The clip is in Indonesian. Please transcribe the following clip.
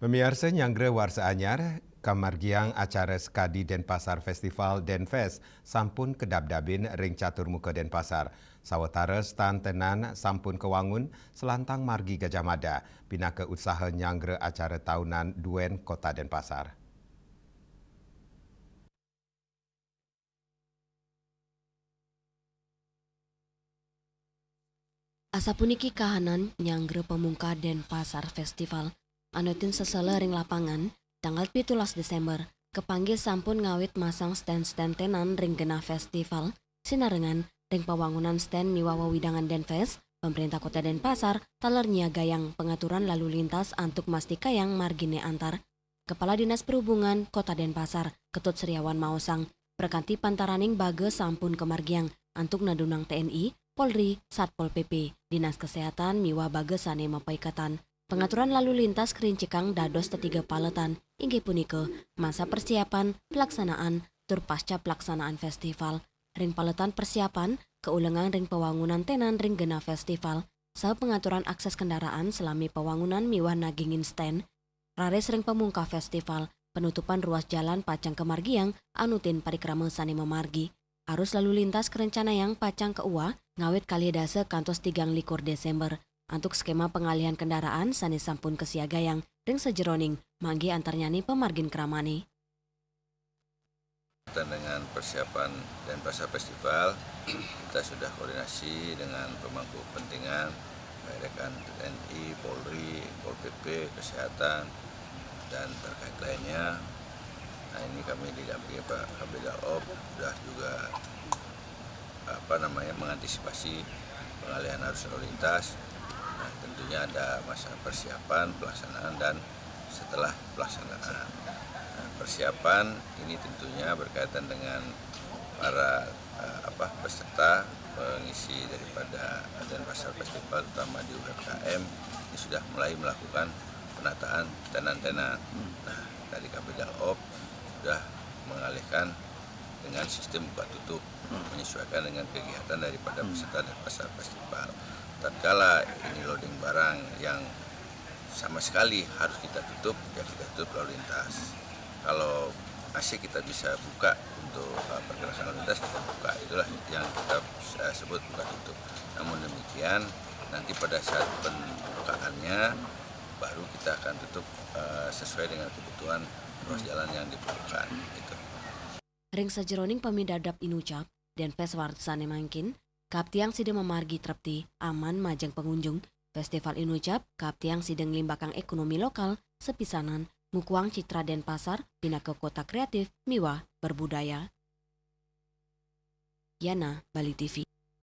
Pemirsa Nyangre Warsa Anyar, kamargiang acara Skadi Denpasar Festival Denfest sampun kedab-dabin ring catur muka Denpasar. Sawetara stan tenan sampun kewangun selantang margi Gajah Mada, pinaka usaha Nyangre acara tahunan Duen Kota Denpasar. Asapuniki kahanan Nyangre pemungka Denpasar Festival anutin sesele ring lapangan tanggal 17 Desember kepanggil sampun ngawit masang stand-stand tenan ring genah festival sinarengan ring pembangunan stand miwa wewidangan Denfest pemerintah kota Denpasar talernya gayang pengaturan lalu lintas antuk mastikayang margine antar Kepala Dinas Perhubungan Kota Denpasar Ketut Sriawan Maosang perkanti pantaraning bage sampun kemargiang antuk nadunang TNI Polri, Satpol PP, Dinas Kesehatan miwa bage sane mapaikatan. Pengaturan lalu lintas kerincikang dados tetiga paletan, inggih punika masa persiapan, pelaksanaan, tur pasca pelaksanaan festival, ring paletan persiapan, keulengan ring pewangunan tenan ring genah festival, saha pengaturan akses kendaraan selami pewangunan miwah nagingin stand, rares ring pemungka festival, penutupan ruas jalan pacang kemargiang, anutin parikrama sane memargi, arus lalu lintas kerencana yang pacang keuah, ngawit kalidase kantos 3 Desember. Untuk skema pengalihan kendaraan sani sampun kesiagayang ring sejeroning manggi antarnyani pemargin kramani. Dengan persiapan Denpasar Festival, kita sudah koordinasi dengan pemangku kepentingan, rekan TNI, Polri, Pol PP, Kesehatan, dan terkait lainnya. Nah, ini kami didampingi Pak Kabida Op sudah juga mengantisipasi pengalihan arus lalu lintas. Nah, tentunya ada masa persiapan, pelaksanaan, dan setelah pelaksanaan. Nah, persiapan ini tentunya berkaitan dengan para peserta pengisi daripada Denpasar Festival, terutama di UMKM, ini sudah mulai melakukan penataan tenan-tenan. Nah, dari Kabida Op sudah mengalihkan dengan sistem buka tutup, menyesuaikan dengan kegiatan daripada peserta Denpasar Festival. Tatkala ini loading barang yang sama sekali harus kita tutup, ya kita tutup lalu lintas. Kalau masih kita bisa buka untuk pergerakan lalu lintas, kita buka. Itulah yang kita sebut buka tutup. Namun demikian, nanti pada saat pembukaannya baru kita akan tutup sesuai dengan kebutuhan ruas jalan yang diperlukan. Gitu. Ring sajeroning pamidadap inucap, Denfest wartsane mangkin, kaptiang sideng memargi trepti, aman majang pengunjung, festival inucap, kaptiang sideng limbakang ekonomi lokal, sepisanan, mukuang citra Denpasar, pinaka kota kreatif, miwah, berbudaya. Yana, Bali TV.